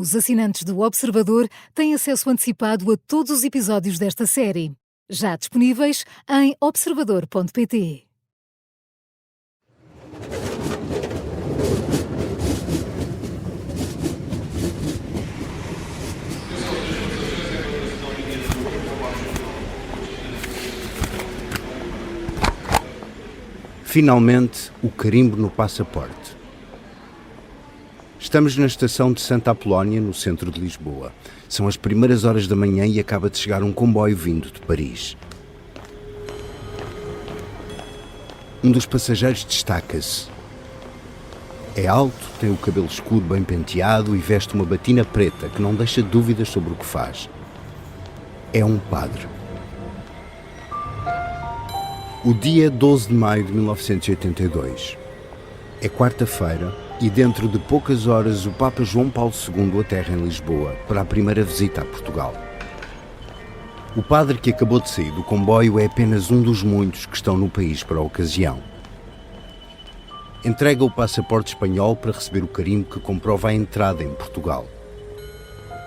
Os assinantes do Observador têm acesso antecipado a todos os episódios desta série, já disponíveis em observador.pt. Finalmente, o carimbo no passaporte. Estamos na estação de Santa Apolónia, no centro de Lisboa. São as primeiras horas da manhã e acaba de chegar um comboio vindo de Paris. Um dos passageiros destaca-se. É alto, tem o cabelo escuro bem penteado e veste uma batina preta que não deixa dúvidas sobre o que faz. É um padre. O dia 12 de maio de 1982. É quarta-feira e dentro de poucas horas o Papa João Paulo II aterra em Lisboa para a primeira visita a Portugal. O padre que acabou de sair do comboio é apenas um dos muitos que estão no país para a ocasião. Entrega o passaporte espanhol para receber o carimbo que comprova a entrada em Portugal.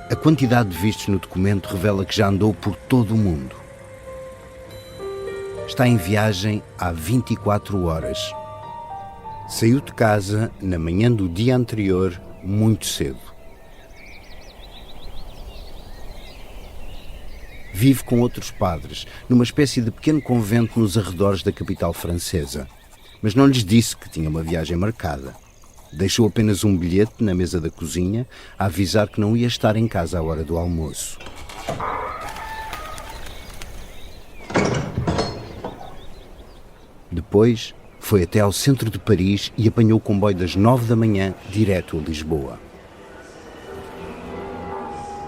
A quantidade de vistos no documento revela que já andou por todo o mundo. Está em viagem há 24 horas. Saiu de casa na manhã do dia anterior, muito cedo. Vive com outros padres, numa espécie de pequeno convento nos arredores da capital francesa. Mas não lhes disse que tinha uma viagem marcada. Deixou apenas um bilhete na mesa da cozinha a avisar que não ia estar em casa à hora do almoço. Depois, foi até ao centro de Paris e apanhou o comboio das 9 da manhã, direto a Lisboa.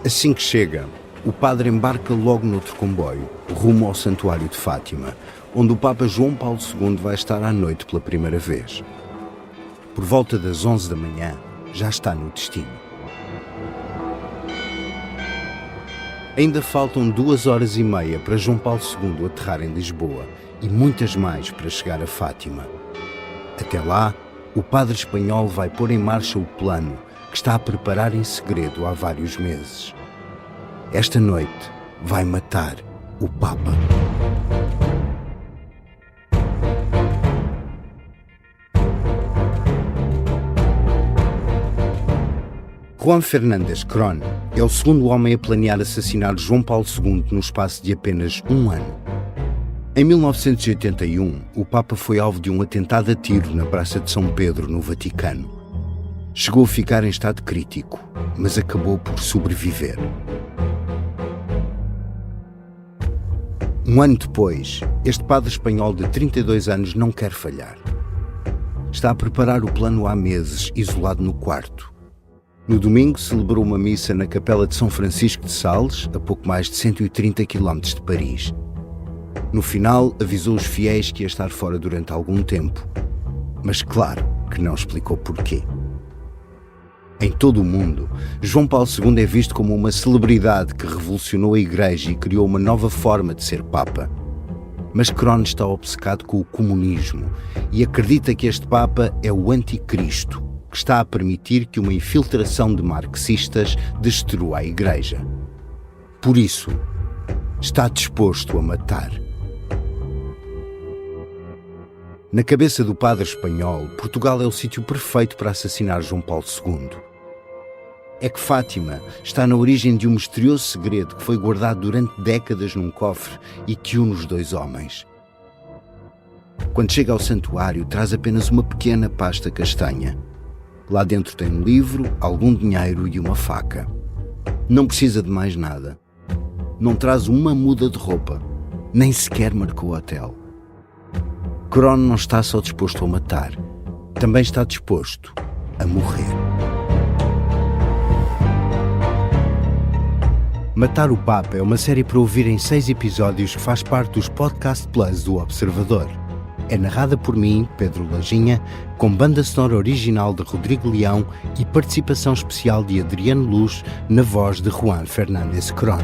Assim que chega, o padre embarca logo noutro comboio, rumo ao Santuário de Fátima, onde o Papa João Paulo II vai estar à noite pela primeira vez. Por volta das 11 da manhã, já está no destino. Ainda faltam 2 horas e meia para João Paulo II aterrar em Lisboa e muitas mais para chegar a Fátima. Até lá, o padre espanhol vai pôr em marcha o plano que está a preparar em segredo há vários meses. Esta noite vai matar o Papa. Juan Fernández Cron é o segundo homem a planear assassinar João Paulo II no espaço de apenas um ano. Em 1981, o Papa foi alvo de um atentado a tiro na Praça de São Pedro, no Vaticano. Chegou a ficar em estado crítico, mas acabou por sobreviver. Um ano depois, este padre espanhol de 32 anos não quer falhar. Está a preparar o plano há meses, isolado no quarto. No domingo, celebrou uma missa na Capela de São Francisco de Sales, a pouco mais de 130 km de Paris. No final, avisou os fiéis que ia estar fora durante algum tempo. Mas claro que não explicou porquê. Em todo o mundo, João Paulo II é visto como uma celebridade que revolucionou a Igreja e criou uma nova forma de ser Papa. Mas Cron está obcecado com o comunismo e acredita que este Papa é o anticristo, que está a permitir que uma infiltração de marxistas destrua a Igreja. Por isso, está disposto a matar. Na cabeça do padre espanhol, Portugal é o sítio perfeito para assassinar João Paulo II. É que Fátima está na origem de um misterioso segredo que foi guardado durante décadas num cofre e que une os dois homens. Quando chega ao santuário, traz apenas uma pequena pasta castanha. Lá dentro tem um livro, algum dinheiro e uma faca. Não precisa de mais nada. Não traz uma muda de roupa, nem sequer marcou o hotel. Cron não está só disposto a matar, também está disposto a morrer. Matar o Papa é uma série para ouvir em 6 episódios que faz parte dos Podcast Plus do Observador. É narrada por mim, Pedro Lajinha, com banda sonora original de Rodrigo Leão e participação especial de Adriano Luz na voz de Juan Fernández Cron.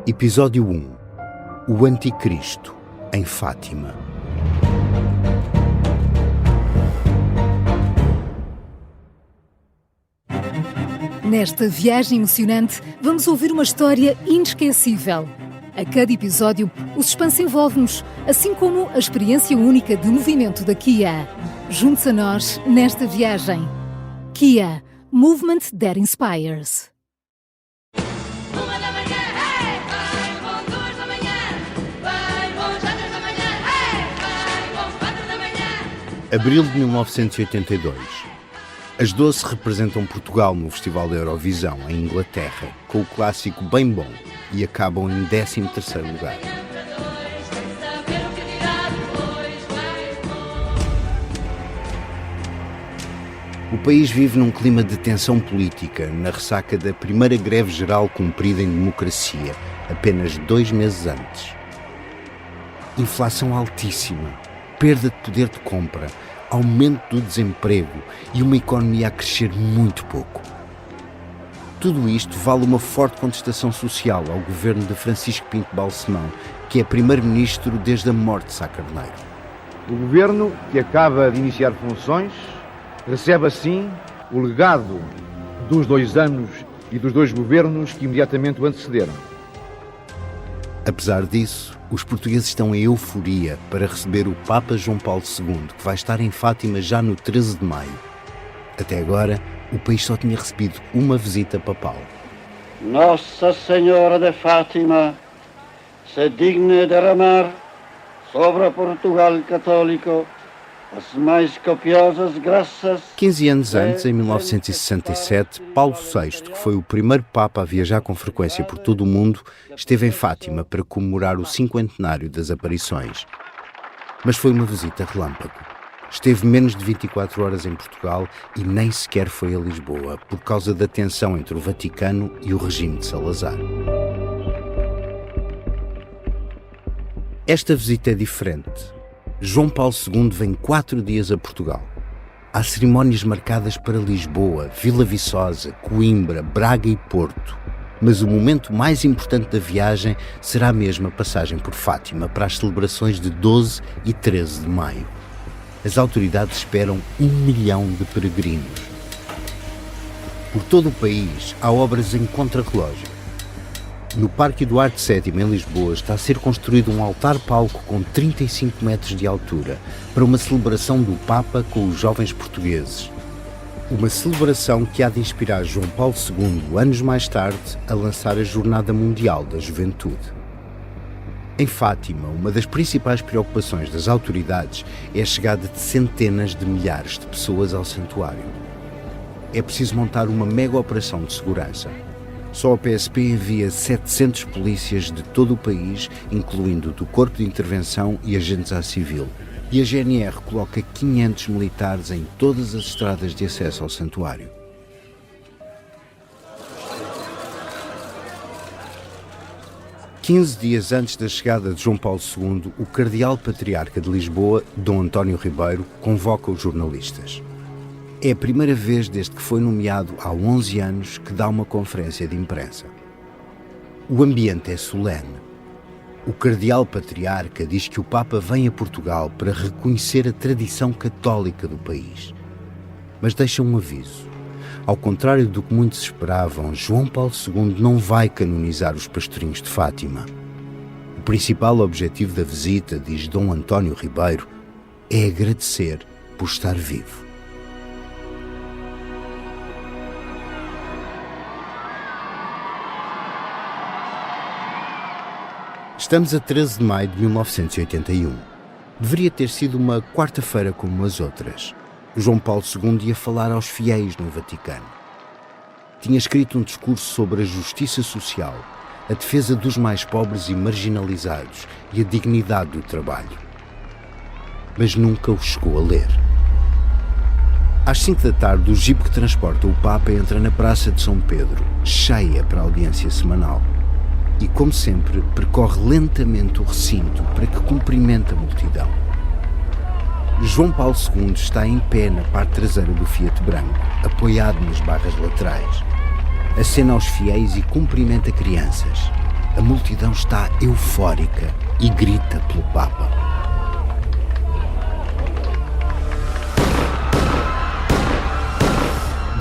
Episódio 1. O Anticristo. em Fátima. Nesta viagem emocionante, vamos ouvir uma história inesquecível. A cada episódio, o suspense envolve-nos, assim como a experiência única de movimento da Kia. Junte-se a nós nesta viagem. Kia, Movement that Inspires. 1 da manhã, hey, vai, bom 2 da manhã, vai, bom já 3 da manhã, hey, vai, bom 4 da manhã. Abril de 1982. As 12 representam Portugal no Festival da Eurovisão, em Inglaterra, com o clássico Bem Bom, e acabam em 13º lugar. O país vive num clima de tensão política, na ressaca da primeira greve geral cumprida em democracia, apenas 2 meses antes. Inflação altíssima, perda de poder de compra, aumento do desemprego e uma economia a crescer muito pouco. Tudo isto vale uma forte contestação social ao governo de Francisco Pinto Balsemão, que é primeiro-ministro desde a morte de Sá Carneiro. O governo, que acaba de iniciar funções, recebe assim o legado dos 2 anos e dos 2 governos que imediatamente o antecederam. Apesar disso, os portugueses estão em euforia para receber o Papa João Paulo II, que vai estar em Fátima já no 13 de maio. Até agora, o país só tinha recebido uma visita papal. Nossa Senhora de Fátima se digna derramar sobre Portugal católico as mais copiosas graças. 15 anos antes, em 1967, Paulo VI, que foi o primeiro Papa a viajar com frequência por todo o mundo, esteve em Fátima para comemorar o 50º das aparições. Mas foi uma visita relâmpago. Esteve menos de 24 horas em Portugal e nem sequer foi a Lisboa, por causa da tensão entre o Vaticano e o regime de Salazar. Esta visita é diferente. João Paulo II vem 4 dias a Portugal. Há cerimónias marcadas para Lisboa, Vila Viçosa, Coimbra, Braga e Porto. Mas o momento mais importante da viagem será mesmo a passagem por Fátima para as celebrações de 12 e 13 de maio. As autoridades esperam 1 milhão de peregrinos. Por todo o país há obras em contrarrelógio. No Parque Eduardo VII, em Lisboa, está a ser construído um altar-palco com 35 metros de altura para uma celebração do Papa com os jovens portugueses. Uma celebração que há de inspirar João Paulo II, anos mais tarde, a lançar a Jornada Mundial da Juventude. Em Fátima, uma das principais preocupações das autoridades é a chegada de centenas de milhares de pessoas ao santuário. É preciso montar uma mega operação de segurança. Só a PSP envia 700 polícias de todo o país, incluindo do Corpo de Intervenção e agentes à civil. E a GNR coloca 500 militares em todas as estradas de acesso ao santuário. Quinze dias antes da chegada de João Paulo II, o Cardeal Patriarca de Lisboa, Dom António Ribeiro, convoca os jornalistas. É a primeira vez desde que foi nomeado há 11 anos que dá uma conferência de imprensa. O ambiente é solene. O Cardeal Patriarca diz que o Papa vem a Portugal para reconhecer a tradição católica do país. Mas deixa um aviso. Ao contrário do que muitos esperavam, João Paulo II não vai canonizar os pastorinhos de Fátima. O principal objetivo da visita, diz Dom António Ribeiro, é agradecer por estar vivo. Estamos a 13 de maio de 1981. Deveria ter sido uma quarta-feira como as outras. João Paulo II ia falar aos fiéis no Vaticano. Tinha escrito um discurso sobre a justiça social, a defesa dos mais pobres e marginalizados e a dignidade do trabalho. Mas nunca o chegou a ler. Às 5 da tarde, o jipe que transporta o Papa entra na Praça de São Pedro, cheia para a audiência semanal. E, como sempre, percorre lentamente o recinto para que cumprimente a multidão. João Paulo II está em pé na parte traseira do Fiat branco, apoiado nas barras laterais. Acena aos fiéis e cumprimenta crianças. a multidão está eufórica e grita pelo Papa.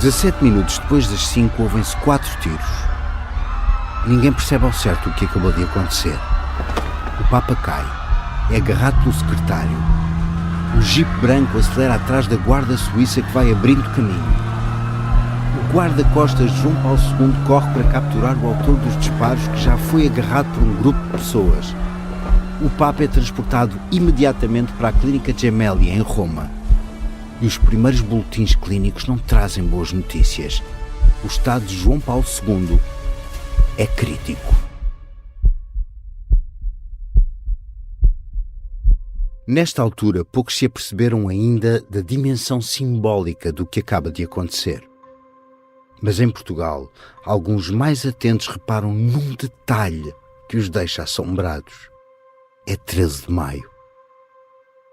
"17 minutos depois das 5 ouvem-se 4 tiros. Ninguém percebe ao certo o que acabou de acontecer. O Papa cai, é agarrado pelo secretário. O jipe branco acelera atrás da guarda suíça que vai abrindo caminho. O guarda-costas João Paulo II corre para capturar o autor dos disparos, que já foi agarrado por um grupo de pessoas. O Papa é transportado imediatamente para a Clínica Gemelli, em Roma. E os primeiros boletins clínicos não trazem boas notícias. O estado de João Paulo II é crítico. Nesta altura, poucos se aperceberam ainda da dimensão simbólica do que acaba de acontecer. Mas em Portugal, alguns mais atentos reparam num detalhe que os deixa assombrados. É 13 de maio.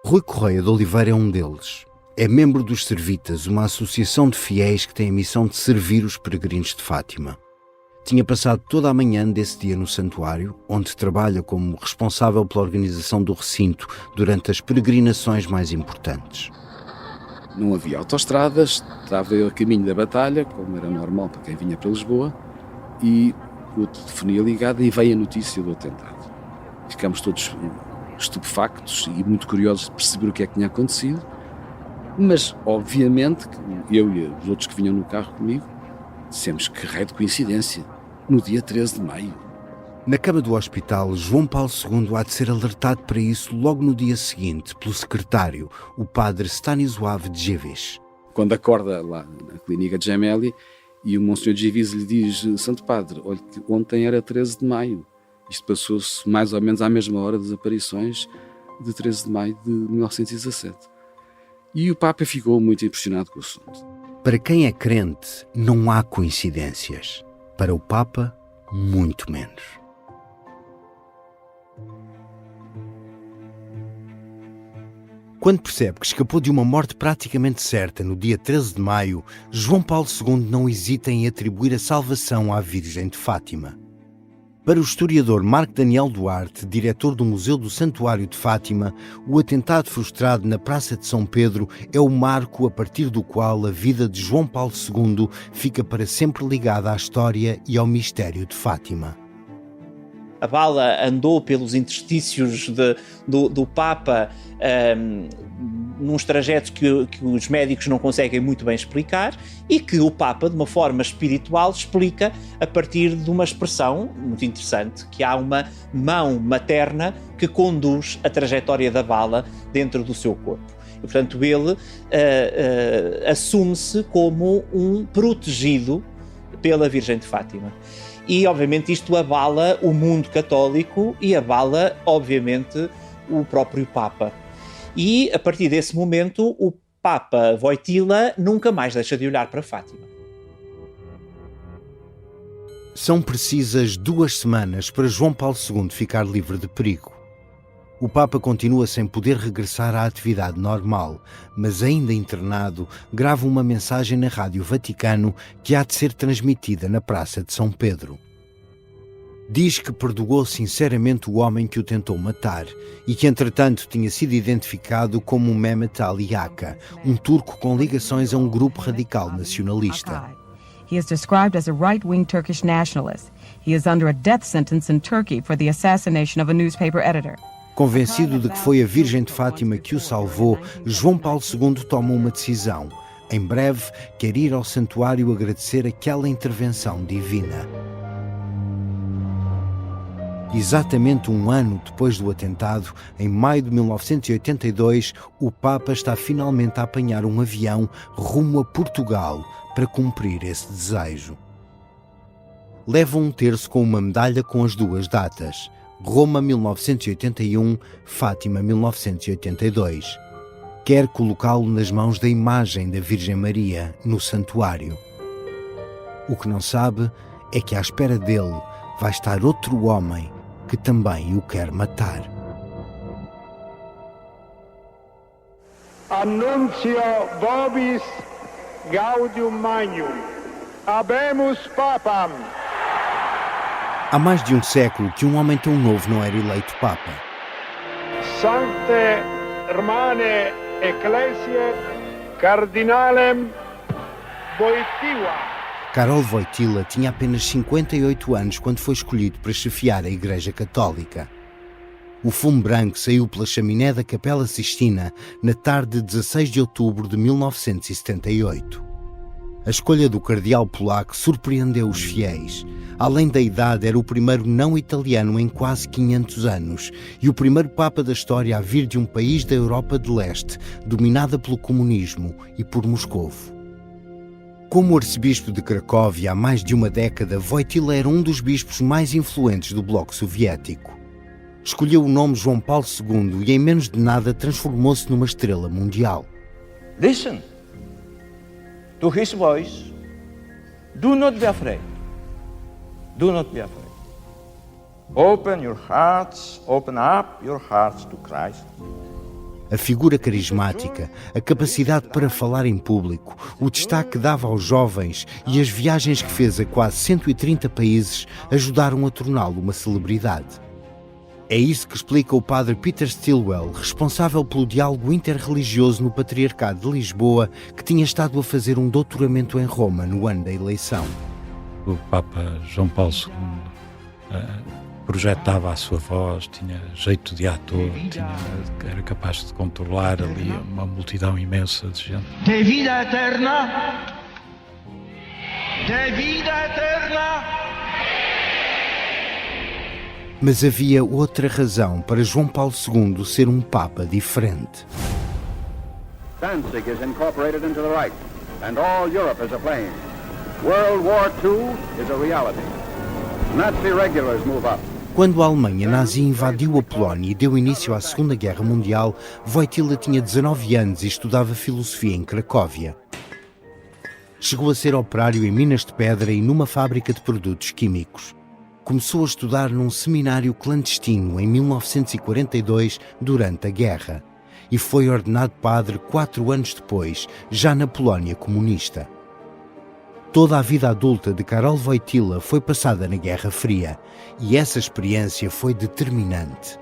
Rui Correia de Oliveira é um deles. É membro dos Servitas, uma associação de fiéis que tem a missão de servir os peregrinos de Fátima. Tinha passado toda a manhã desse dia no santuário, onde trabalha como responsável pela organização do recinto durante as peregrinações mais importantes. Não havia autoestradas, estava eu a caminho da batalha, como era normal para quem vinha para Lisboa, e a telefonia ligada e veio a notícia do atentado. Ficámos todos estupefactos e muito curiosos de perceber o que é que tinha acontecido, mas obviamente eu e os outros que vinham no carro comigo dissemos que raio de coincidência, no dia 13 de maio. Na cama do hospital, João Paulo II há de ser alertado para isso logo no dia seguinte pelo secretário, o padre Stanisław Dziwisz. Quando acorda lá na Clínica Gemelli e o Monsenhor Dziwisz lhe diz: Santo Padre, olha que ontem era 13 de maio. Isto passou-se mais ou menos à mesma hora das aparições de 13 de maio de 1917. E o Papa ficou muito impressionado com o assunto. Para quem é crente, não há coincidências. Para o Papa, muito menos. Quando percebe que escapou de uma morte praticamente certa no dia 13 de maio, João Paulo II não hesita em atribuir a salvação à Virgem de Fátima. Para o historiador Marco Daniel Duarte, diretor do Museu do Santuário de Fátima, o atentado frustrado na Praça de São Pedro é o marco a partir do qual a vida de João Paulo II fica para sempre ligada à história e ao mistério de Fátima. A bala andou pelos interstícios do Papa nos trajetos que os médicos não conseguem muito bem explicar e que o Papa, de uma forma espiritual, explica a partir de uma expressão muito interessante, que há uma mão materna que conduz a trajetória da bala dentro do seu corpo. E, portanto, ele assume-se como um protegido pela Virgem de Fátima. E, obviamente, isto abala o mundo católico e abala, obviamente, o próprio Papa. E, a partir desse momento, o Papa Wojtyła nunca mais deixa de olhar para Fátima. São precisas 2 semanas para João Paulo II ficar livre de perigo. O Papa continua sem poder regressar à atividade normal, mas ainda internado, grava uma mensagem na Rádio Vaticano que há de ser transmitida na Praça de São Pedro. Diz que perdoou sinceramente o homem que o tentou matar e que, entretanto, tinha sido identificado como Mehmet Ali Aka, um turco com ligações a um grupo radical nacionalista. He is described as a right-wing Turkish nationalist. He is under a death sentence in Turkey for the assassination of a newspaper editor. Convencido de que foi a Virgem de Fátima que o salvou, João Paulo II toma uma decisão. Em breve, quer ir ao santuário agradecer aquela intervenção divina. Exatamente 1 ano depois do atentado, em maio de 1982, o Papa está finalmente a apanhar um avião rumo a Portugal para cumprir esse desejo. Leva um terço com uma medalha com as 2 datas. Roma 1981, Fátima 1982. Quer colocá-lo nas mãos da imagem da Virgem Maria no santuário. O que não sabe é que à espera dele vai estar outro homem que também o quer matar. Annuncio vobis gaudium magnum. Habemus papam. Há mais de um século que um homem tão novo não era eleito Papa. Sancte Romane Ecclesiae Cardinalem Wojtyła. Karol Wojtyła tinha apenas 58 anos quando foi escolhido para chefiar a Igreja Católica. O fumo branco saiu pela chaminé da Capela Sistina na tarde de 16 de outubro de 1978. A escolha do cardeal polaco surpreendeu os fiéis. Além da idade, era o primeiro não-italiano em quase 500 anos e o primeiro Papa da história a vir de um país da Europa de Leste, dominada pelo comunismo e por Moscovo. Como arcebispo de Cracóvia há mais de uma década, Wojtyła era um dos bispos mais influentes do Bloco Soviético. Escolheu o nome João Paulo II e em menos de nada transformou-se numa estrela mundial. Listen to his voice. Do not be afraid. Do not be afraid. Open up your hearts to Christ. A figura carismática, a capacidade para falar em público, o destaque que dava aos jovens e as viagens que fez a quase 130 países ajudaram a torná-lo uma celebridade. É isso que explica o padre Peter Stilwell, responsável pelo diálogo interreligioso no Patriarcado de Lisboa, que tinha estado a fazer um doutoramento em Roma no ano da eleição. O Papa João Paulo II projetava a sua voz, tinha jeito de ator, era capaz de controlar ali uma multidão imensa de gente. De vida eterna! De vida eterna! Mas havia outra razão para João Paulo II ser um Papa diferente. Danzig is incorporated into the Reich, and all Europe is aflame. World War II is a reality. Nazi regulars move up. Quando a Alemanha nazi invadiu a Polónia e deu início à Segunda Guerra Mundial, Wojtyła tinha 19 anos e estudava filosofia em Cracóvia. Chegou a ser operário em minas de pedra e numa fábrica de produtos químicos. Começou a estudar num seminário clandestino em 1942, durante a guerra, e foi ordenado padre 4 anos depois, já na Polónia comunista. Toda a vida adulta de Karol Wojtyła foi passada na Guerra Fria e essa experiência foi determinante.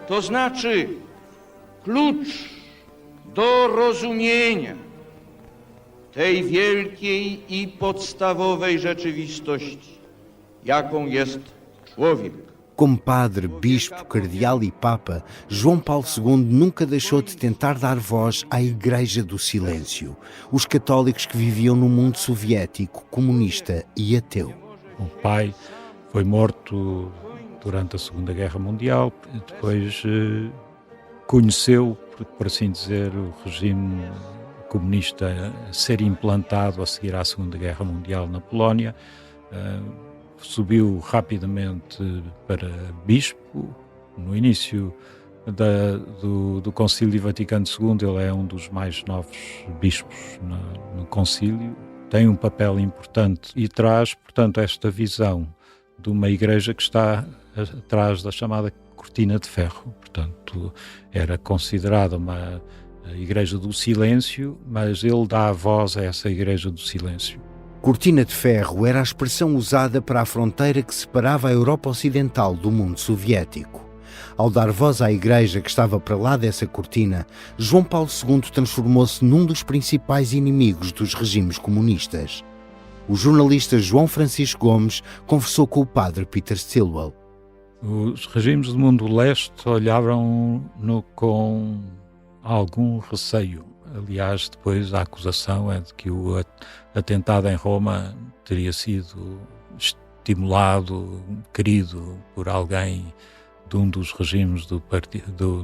To znaczy klucz do rozumienia tej wielkiej I podstawowej rzeczywistości, jaką jest człowiek. Como padre, bispo, cardeal e papa, João Paulo II nunca deixou de tentar dar voz à Igreja do Silêncio, os católicos que viviam num mundo soviético, comunista e ateu. O pai foi morto durante a Segunda Guerra Mundial, depois conheceu, por assim dizer, o regime comunista a ser implantado a seguir à Segunda Guerra Mundial na Polónia. Subiu rapidamente para bispo. No início do Concílio Vaticano II, ele é um dos mais novos bispos no concílio. Tem um papel importante e traz, portanto, esta visão de uma igreja que está atrás da chamada cortina de ferro. Portanto, era considerada uma igreja do silêncio, mas ele dá voz a essa igreja do silêncio. Cortina de ferro era a expressão usada para a fronteira que separava a Europa Ocidental do mundo soviético. Ao dar voz à Igreja que estava para lá dessa cortina, João Paulo II transformou-se num dos principais inimigos dos regimes comunistas. O jornalista João Francisco Gomes conversou com o padre Peter Stilwell. Os regimes do mundo leste olhavam-no com algum receio. Aliás, depois a acusação é de que o atentado em Roma teria sido estimulado, querido por alguém de um dos regimes do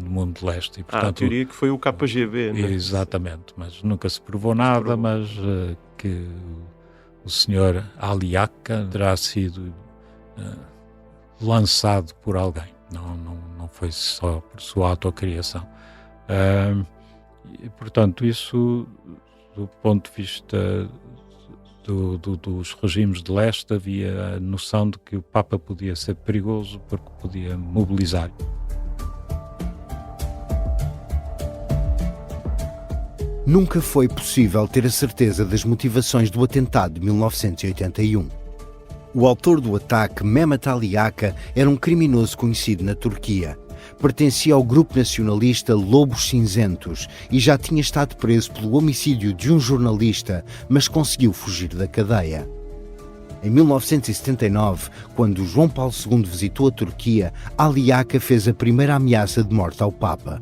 mundo de leste. E, portanto, a teoria que foi o KGB, né? Exatamente, mas nunca se provou nada, mas que o senhor Aliaca terá sido lançado por alguém. Não foi só por sua autocriação. E, portanto, isso, do ponto de vista dos regimes de leste, havia a noção de que o Papa podia ser perigoso porque podia mobilizar. Nunca foi possível ter a certeza das motivações do atentado de 1981. O autor do ataque, Mehmet Ali Yaka, era um criminoso conhecido na Turquia. Pertencia ao grupo nacionalista Lobos Cinzentos e já tinha estado preso pelo homicídio de um jornalista, mas conseguiu fugir da cadeia. Em 1979, quando João Paulo II visitou a Turquia, Ali Yaka fez a primeira ameaça de morte ao Papa.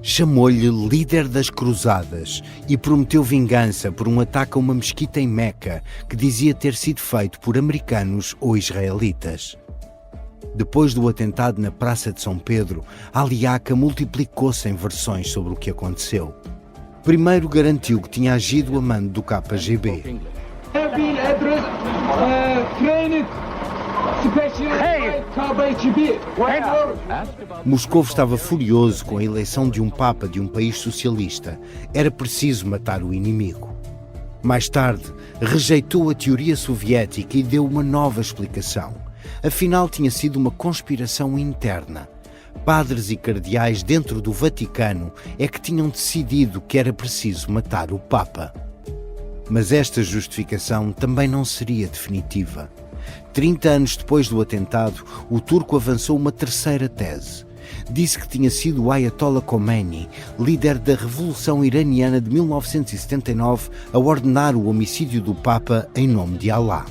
Chamou-lhe líder das cruzadas e prometeu vingança por um ataque a uma mesquita em Meca que dizia ter sido feito por americanos ou israelitas. Depois do atentado na Praça de São Pedro, Ali Yaka multiplicou-se em versões sobre o que aconteceu. Primeiro garantiu que tinha agido a mando do KGB. Moscou estava furioso com a eleição de um Papa de um país socialista. Era preciso matar o inimigo. Mais tarde, rejeitou a teoria soviética e deu uma nova explicação. Afinal, tinha sido uma conspiração interna. Padres e cardeais dentro do Vaticano é que tinham decidido que era preciso matar o Papa. Mas esta justificação também não seria definitiva. 30 anos depois do atentado, o turco avançou uma terceira tese. Disse que tinha sido o Ayatollah Khomeini, líder da Revolução Iraniana de 1979, a ordenar o homicídio do Papa em nome de Allah.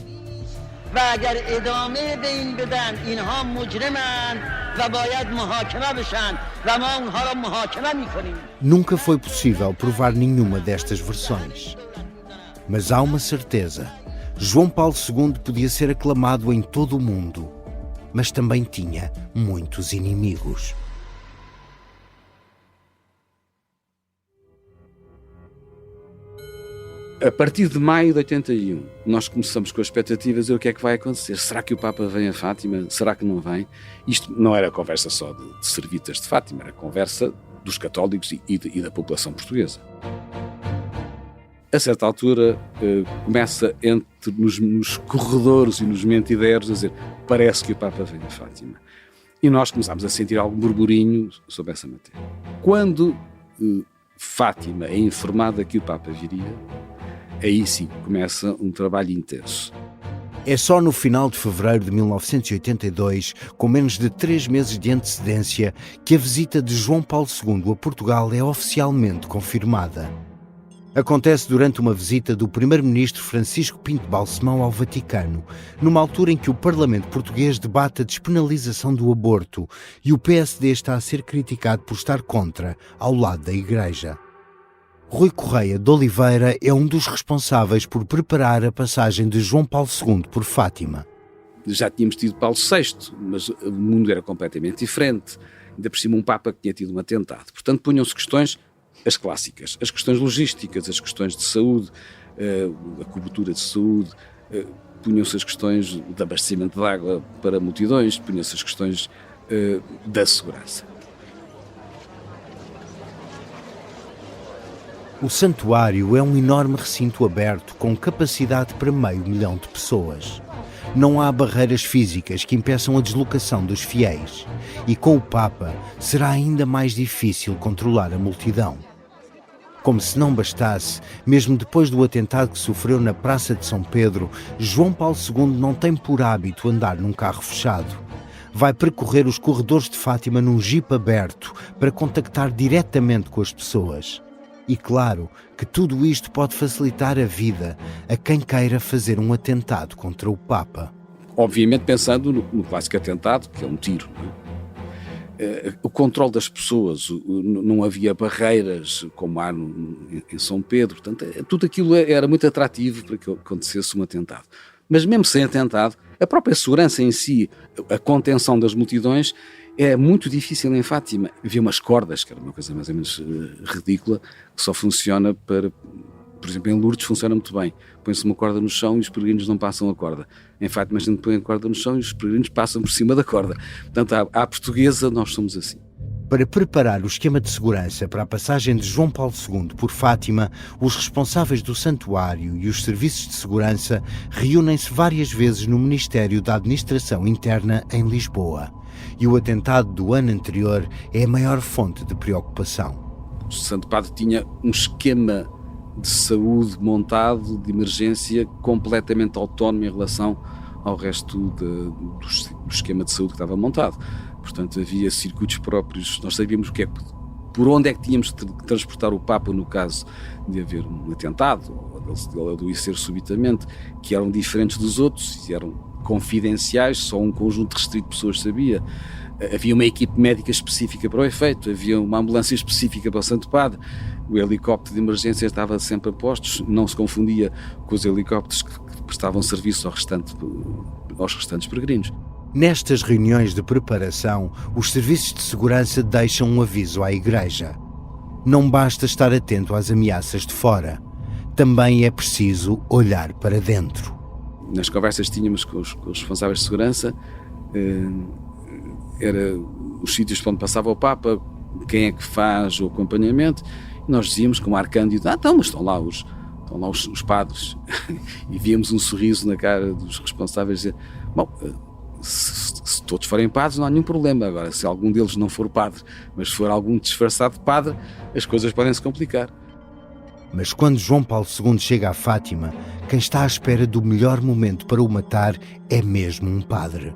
Nunca foi possível provar nenhuma destas versões. Mas há uma certeza. João Paulo II podia ser aclamado em todo o mundo, mas também tinha muitos inimigos. A partir de maio de 81, nós começamos com a expectativa de dizer o que é que vai acontecer. Será que o Papa vem a Fátima? Será que não vem? Isto não era conversa só de servitas de Fátima, era conversa dos católicos e da população portuguesa. A certa altura, começa nos corredores e nos mentideiros a dizer: parece que o Papa vem a Fátima. E nós começámos a sentir algum burburinho sobre essa matéria. Quando Fátima é informada que o Papa viria, aí sim começa um trabalho intenso. É só no final de fevereiro de 1982, com menos de 3 meses de antecedência, que a visita de João Paulo II a Portugal é oficialmente confirmada. Acontece durante uma visita do primeiro-ministro Francisco Pinto Balsemão ao Vaticano, numa altura em que o Parlamento português debate a despenalização do aborto e o PSD está a ser criticado por estar contra, ao lado da Igreja. Rui Correia de Oliveira é um dos responsáveis por preparar a passagem de João Paulo II por Fátima. Já tínhamos tido Paulo VI, mas o mundo era completamente diferente. Ainda por cima um Papa que tinha tido um atentado. Portanto, punham-se questões, as clássicas, as questões logísticas, as questões de saúde, a cobertura de saúde, punham-se as questões de abastecimento de água para multidões, punham-se as questões da segurança. O santuário é um enorme recinto aberto com capacidade para 500 mil de pessoas. Não há barreiras físicas que impeçam a deslocação dos fiéis. E com o Papa será ainda mais difícil controlar a multidão. Como se não bastasse, mesmo depois do atentado que sofreu na Praça de São Pedro, João Paulo II não tem por hábito andar num carro fechado. Vai percorrer os corredores de Fátima num jipe aberto para contactar diretamente com as pessoas. E claro que tudo isto pode facilitar a vida a quem queira fazer um atentado contra o Papa. Obviamente pensando no clássico atentado, que é um tiro, não é? O controle das pessoas, não havia barreiras como há em São Pedro, portanto, tudo aquilo era muito atrativo para que acontecesse um atentado. Mas mesmo sem atentado, a própria segurança em si, a contenção das multidões, é muito difícil em Fátima. Havia umas cordas, que era uma coisa mais ou menos ridícula, que só funciona para... Por exemplo, em Lourdes funciona muito bem. Põe-se uma corda no chão e os peregrinos não passam a corda. Em Fátima a gente põe a corda no chão e os peregrinos passam por cima da corda. Portanto, à portuguesa nós somos assim. Para preparar o esquema de segurança para a passagem de João Paulo II por Fátima, os responsáveis do santuário e os serviços de segurança reúnem-se várias vezes no Ministério da Administração Interna em Lisboa. E o atentado do ano anterior é a maior fonte de preocupação. O Santo Padre tinha um esquema de saúde montado, de emergência, completamente autónomo em relação ao resto do esquema de saúde que estava montado. Portanto, havia circuitos próprios, nós sabíamos por onde é que tínhamos de transportar o Papa no caso de haver um atentado, ou ele adoecer subitamente, que eram diferentes dos outros, e eram confidenciais, só um conjunto restrito de pessoas sabia. Havia uma equipe médica específica para o efeito, havia uma ambulância específica para o Santo Padre, o helicóptero de emergência estava sempre a postos, não se confundia com os helicópteros que prestavam serviço aos restantes peregrinos. Nestas reuniões de preparação, os serviços de segurança deixam um aviso à Igreja. Não basta estar atento às ameaças de fora, também é preciso olhar para dentro. Nas conversas que tínhamos com os responsáveis de segurança, era os sítios para onde passava o Papa, quem é que faz o acompanhamento, e nós dizíamos com um ar cândido, mas estão lá os padres, e víamos um sorriso na cara dos responsáveis dizer, se todos forem padres não há nenhum problema, agora se algum deles não for padre, mas for algum disfarçado de padre, as coisas podem se complicar. Mas quando João Paulo II chega a Fátima, quem está à espera do melhor momento para o matar é mesmo um padre.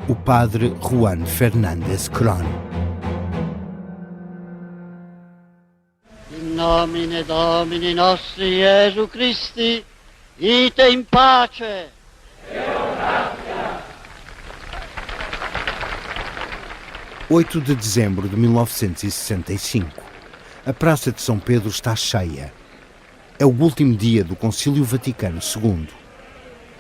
O padre Juan Fernández Crón. In nomine Domini nostri Iesu Christi, ite in pace. 8 de dezembro de 1965. A Praça de São Pedro está cheia. É o último dia do Concílio Vaticano II.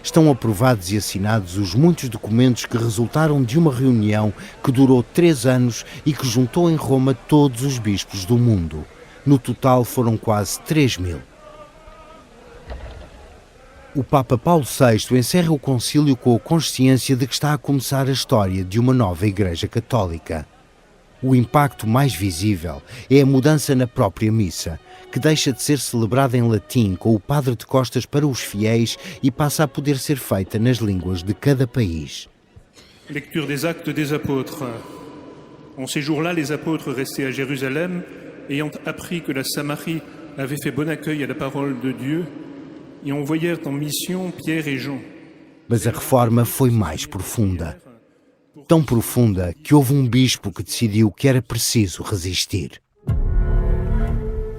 Estão aprovados e assinados os muitos documentos que resultaram de uma reunião que durou 3 anos e que juntou em Roma todos os bispos do mundo. No total foram quase 3.000. O Papa Paulo VI encerra o concílio com a consciência de que está a começar a história de uma nova Igreja Católica. O impacto mais visível é a mudança na própria missa, que deixa de ser celebrada em latim com o padre de costas para os fiéis e passa a poder ser feita nas línguas de cada país. Lecture des Actes des Apôtres. En ces jours-là, les apôtres restés à Jérusalem, ayant appris que la Samarie avait fait bon accueil à la parole de Dieu, e envoyèrent en mission Pierre et Jean. Mas a reforma foi mais profunda. Tão profunda que houve um bispo que decidiu que era preciso resistir.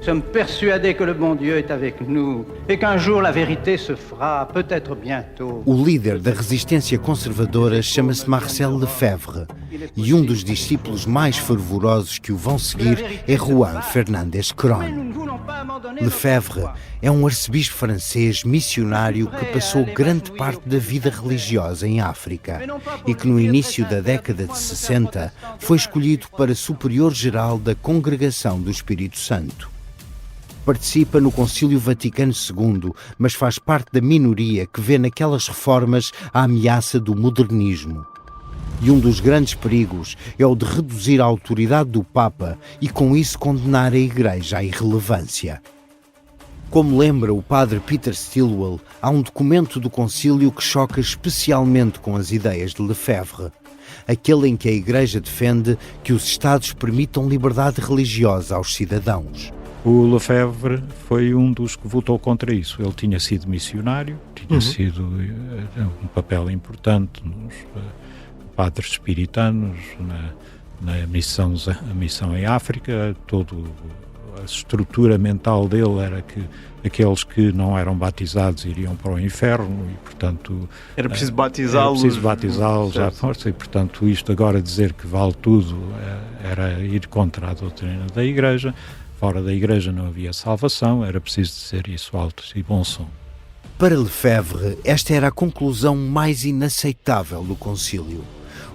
Sommes persuadés que le bon Dieu est avec nous et qu'un jour la vérité se fera, peut-être bientôt. O líder da resistência conservadora chama-se Marcel Lefebvre e um dos discípulos mais fervorosos que o vão seguir é Juan Fernández Crón. Lefebvre é um arcebispo francês missionário que passou grande parte da vida religiosa em África e que no início da década de 60 foi escolhido para superior-geral da Congregação do Espírito Santo. Participa no Concílio Vaticano II, mas faz parte da minoria que vê naquelas reformas a ameaça do modernismo. E um dos grandes perigos é o de reduzir a autoridade do Papa e com isso condenar a Igreja à irrelevância. Como lembra o padre Peter Stilwell, há um documento do concílio que choca especialmente com as ideias de Lefebvre, aquele em que a Igreja defende que os Estados permitam liberdade religiosa aos cidadãos. O Lefebvre foi um dos que votou contra isso. Ele tinha sido missionário, tinha sido um papel importante nos padres espiritanos, na missão em África. Toda a estrutura mental dele era que aqueles que não eram batizados iriam para o inferno e, portanto... Era preciso batizá-los à força e, portanto, isto agora dizer que vale tudo era ir contra a doutrina da Igreja. Fora da Igreja não havia salvação, era preciso dizer isso alto e bom som. Para Lefebvre, esta era a conclusão mais inaceitável do concílio.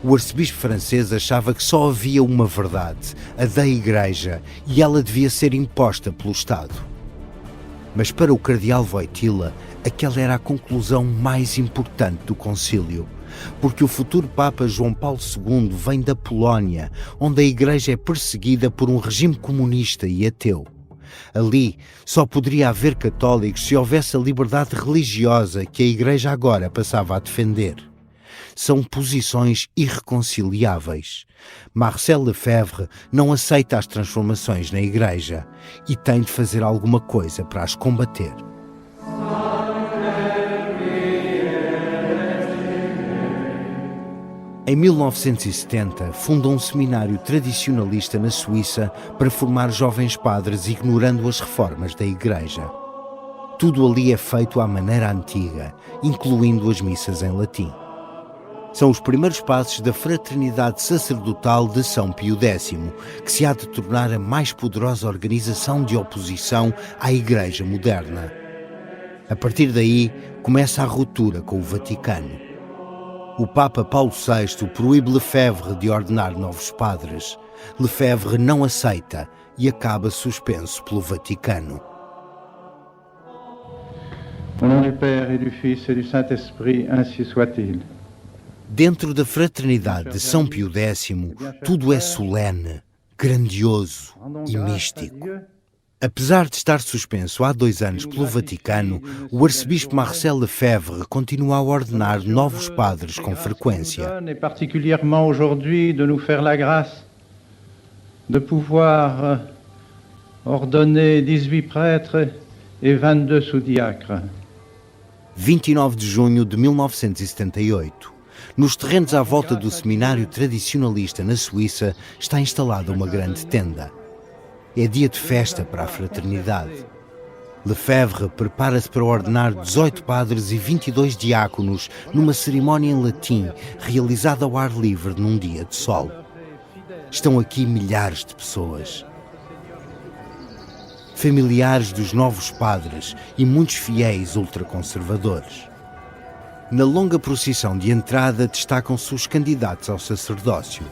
O arcebispo francês achava que só havia uma verdade, a da Igreja, e ela devia ser imposta pelo Estado. Mas para o cardeal Wojtyła, aquela era a conclusão mais importante do concílio, porque o futuro Papa João Paulo II vem da Polónia, onde a Igreja é perseguida por um regime comunista e ateu. Ali só poderia haver católicos se houvesse a liberdade religiosa que a Igreja agora passava a defender. São posições irreconciliáveis. Marcel Lefebvre não aceita as transformações na Igreja e tem de fazer alguma coisa para as combater. Em 1970, funda um seminário tradicionalista na Suíça para formar jovens padres ignorando as reformas da Igreja. Tudo ali é feito à maneira antiga, incluindo as missas em latim. São os primeiros passos da fraternidade sacerdotal de São Pio X, que se há de tornar a mais poderosa organização de oposição à Igreja moderna. A partir daí, começa a ruptura com o Vaticano. O Papa Paulo VI proíbe Lefebvre de ordenar novos padres. Lefebvre não aceita e acaba suspenso pelo Vaticano. Au nom du Père et du Fils et du Saint-Esprit, ainsi soit-il. Dentro da fraternidade de São Pio X, tudo é solene, grandioso e místico. Apesar de estar suspenso há 2 anos pelo Vaticano, o arcebispo Marcel Lefebvre continua a ordenar novos padres com frequência. Et particulièrement aujourd'hui de nous faire la grâce de pouvoir ordonner 18 prêtres et 22 sous-diacres. 29 de junho de 1978. Nos terrenos à volta do seminário tradicionalista na Suíça está instalada uma grande tenda. É dia de festa para a fraternidade. Lefebvre prepara-se para ordenar 18 padres e 22 diáconos numa cerimónia em latim, realizada ao ar livre num dia de sol. Estão aqui milhares de pessoas. Familiares dos novos padres e muitos fiéis ultraconservadores. Na longa procissão de entrada destacam-se os candidatos ao sacerdócio.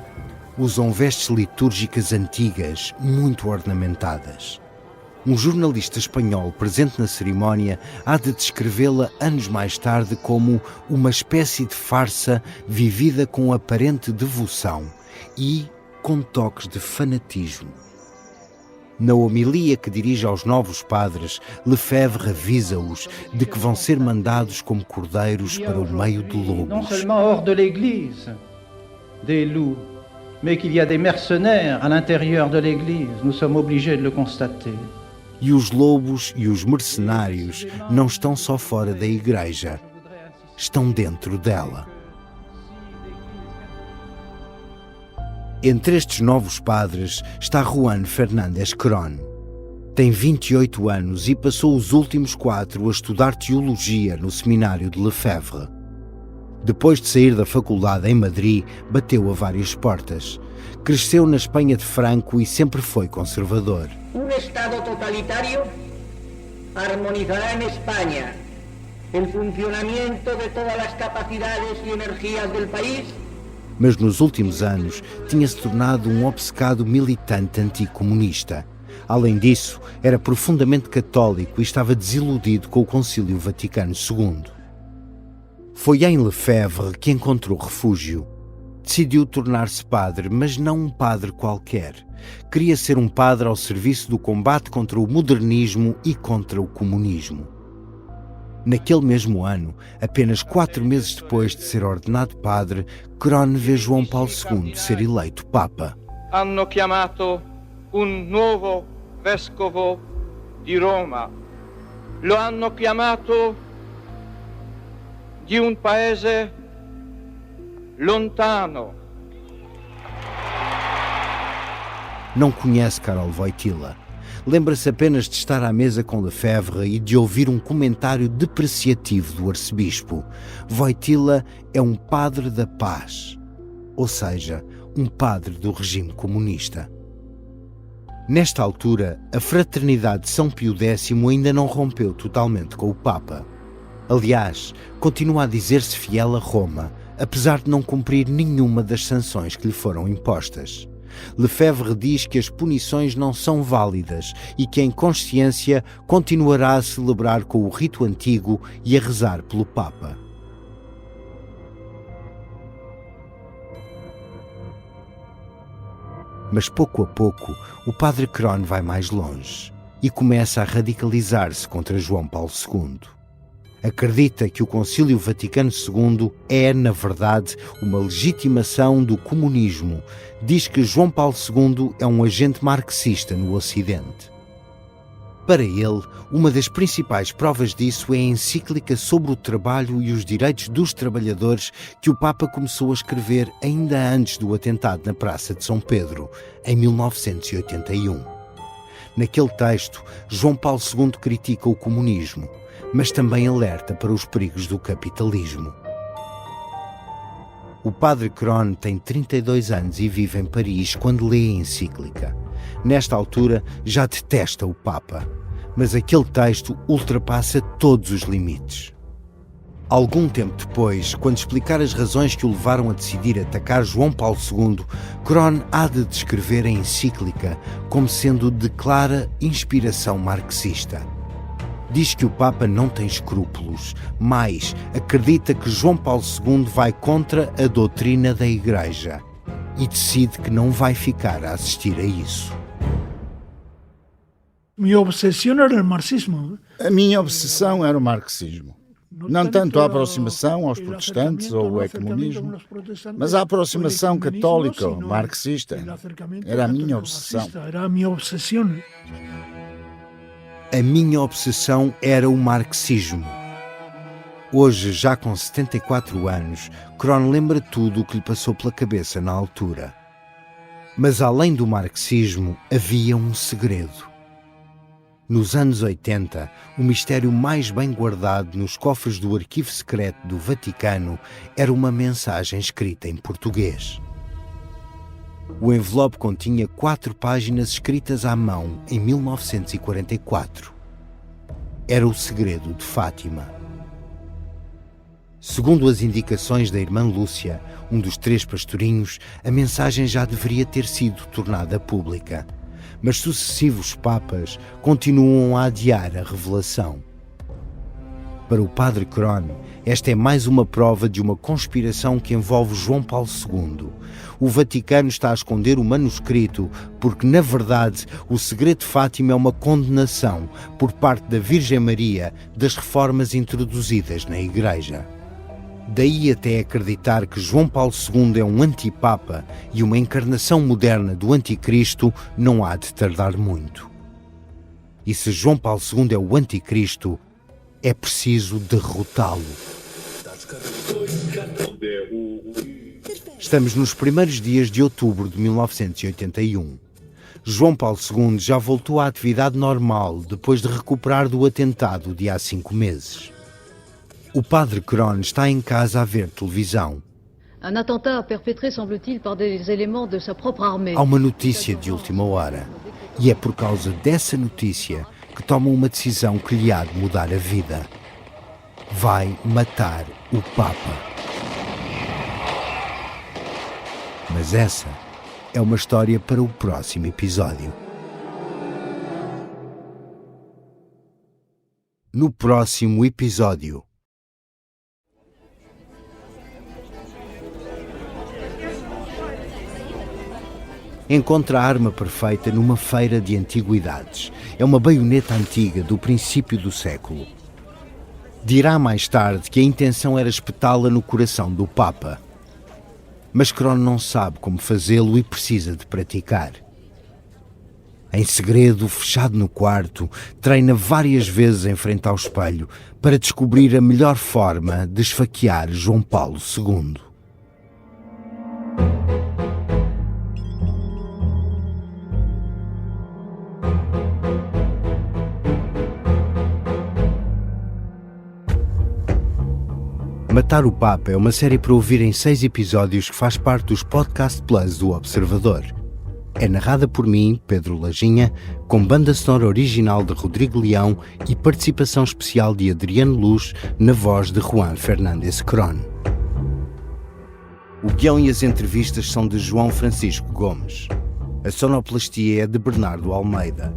Usam vestes litúrgicas antigas, muito ornamentadas. Um jornalista espanhol presente na cerimónia há de descrevê-la anos mais tarde como uma espécie de farsa vivida com aparente devoção e com toques de fanatismo. Na homilia que dirige aos novos padres, Lefebvre avisa-os de que vão ser mandados como cordeiros para o meio de lobos. Non seulement hors de l'Église, des loups, mais qu'il y a des mercenaires à l'intérieur de l'Église. Nous sommes obligés de le constater. E os lobos e os mercenários não estão só fora da Igreja, estão dentro dela. Entre estes novos padres está Juan Fernández Crón. Tem 28 anos e passou os últimos 4 a estudar teologia no seminário de Lefebvre. Depois de sair da faculdade em Madrid, bateu a várias portas. Cresceu na Espanha de Franco e sempre foi conservador. Estado totalitário armonizará en España el funcionamiento de todas las capacidades y energías del país. Mas nos últimos anos tinha-se tornado um obcecado militante anticomunista. Além disso, era profundamente católico e estava desiludido com o Concílio Vaticano II. Foi em Lefebvre que encontrou refúgio. Decidiu tornar-se padre, mas não um padre qualquer. Queria ser um padre ao serviço do combate contra o modernismo e contra o comunismo. Naquele mesmo ano, apenas 4 meses depois de ser ordenado padre, Crón vê João Paulo II ser eleito Papa. Hanno chiamato un nuovo vescovo di Roma. Lo hanno chiamato di un paese lontano. Não conhece Karol Wojtyła. Lembra-se apenas de estar à mesa com Lefebvre e de ouvir um comentário depreciativo do arcebispo. Wojtyła é um padre da paz, ou seja, um padre do regime comunista. Nesta altura, a fraternidade de São Pio X ainda não rompeu totalmente com o Papa. Aliás, continua a dizer-se fiel a Roma, apesar de não cumprir nenhuma das sanções que lhe foram impostas. Lefebvre diz que as punições não são válidas e que, em consciência, continuará a celebrar com o rito antigo e a rezar pelo Papa. Mas pouco a pouco, o padre Crón vai mais longe e começa a radicalizar-se contra João Paulo II. Acredita que o Concílio Vaticano II é, na verdade, uma legitimação do comunismo. Diz que João Paulo II é um agente marxista no Ocidente. Para ele, uma das principais provas disso é a encíclica sobre o trabalho e os direitos dos trabalhadores que o Papa começou a escrever ainda antes do atentado na Praça de São Pedro, em 1981. Naquele texto, João Paulo II critica o comunismo, mas também alerta para os perigos do capitalismo. O padre Cron tem 32 anos e vive em Paris quando lê a encíclica. Nesta altura, já detesta o Papa, mas aquele texto ultrapassa todos os limites. Algum tempo depois, quando explicar as razões que o levaram a decidir atacar João Paulo II, Cron há de descrever a encíclica como sendo de clara inspiração marxista. Diz que o Papa não tem escrúpulos, mas acredita que João Paulo II vai contra a doutrina da Igreja e decide que não vai ficar a assistir a isso. Minha obsessão era o marxismo. A minha obsessão era o marxismo. Não tanto a aproximação aos protestantes ou o ecumenismo, mas a aproximação católica ou marxista. Era a minha obsessão. A minha obsessão era o marxismo. Hoje, já com 74 anos, Cron lembra tudo o que lhe passou pela cabeça na altura. Mas além do marxismo, havia um segredo. Nos anos 80, o mistério mais bem guardado nos cofres do arquivo secreto do Vaticano era uma mensagem escrita em português. O envelope continha 4 páginas escritas à mão em 1944. Era o segredo de Fátima. Segundo as indicações da irmã Lúcia, um dos 3 pastorinhos, a mensagem já deveria ter sido tornada pública. Mas sucessivos papas continuam a adiar a revelação. Para o padre Cron, esta é mais uma prova de uma conspiração que envolve João Paulo II. O Vaticano está a esconder o manuscrito porque, na verdade, o segredo de Fátima é uma condenação por parte da Virgem Maria das reformas introduzidas na Igreja. Daí até acreditar que João Paulo II é um antipapa e uma encarnação moderna do anticristo não há de tardar muito. E se João Paulo II é o anticristo, é preciso derrotá-lo. Estamos nos primeiros dias de outubro de 1981. João Paulo II já voltou à atividade normal depois de recuperar do atentado de há 5 meses. O padre Cron está em casa a ver televisão. Un attentat perpétré, semble-t-il, par des éléments de sa propre armée. Há uma notícia de última hora. E é por causa dessa notícia que toma uma decisão que lhe há de mudar a vida. Vai matar o Papa. Mas essa é uma história para o próximo episódio. No próximo episódio. Encontra a arma perfeita numa feira de antiguidades. É uma baioneta antiga do princípio do século. Dirá mais tarde que a intenção era espetá-la no coração do Papa. Mas Cron não sabe como fazê-lo e precisa de praticar. Em segredo, fechado no quarto, treina várias vezes em frente ao espelho para descobrir a melhor forma de esfaquear João Paulo II. Matar o Papa é uma série para ouvir em 6 episódios que faz parte dos Podcast Plus do Observador. É narrada por mim, Pedro Lajinha, com banda sonora original de Rodrigo Leão e participação especial de Adriano Luz na voz de Juan Fernández Cron. O guião e as entrevistas são de João Francisco Gomes. A sonoplastia é de Bernardo Almeida.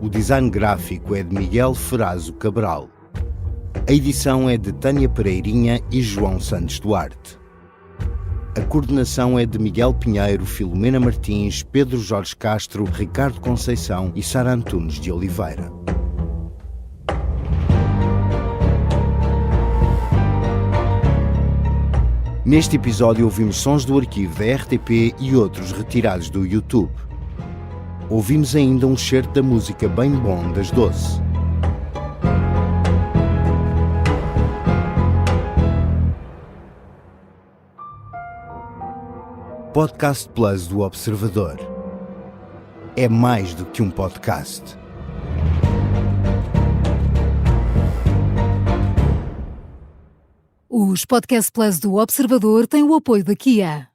O design gráfico é de Miguel Ferrazo Cabral. A edição é de Tânia Pereirinha e João Santos Duarte. A coordenação é de Miguel Pinheiro, Filomena Martins, Pedro Jorge Castro, Ricardo Conceição e Sara Antunes de Oliveira. Neste episódio ouvimos sons do arquivo da RTP e outros retirados do YouTube. ouvimos ainda um certo da música bem bom das 12. Podcast Plus do Observador. É mais do que um podcast. Os Podcast Plus do Observador têm o apoio da Kia.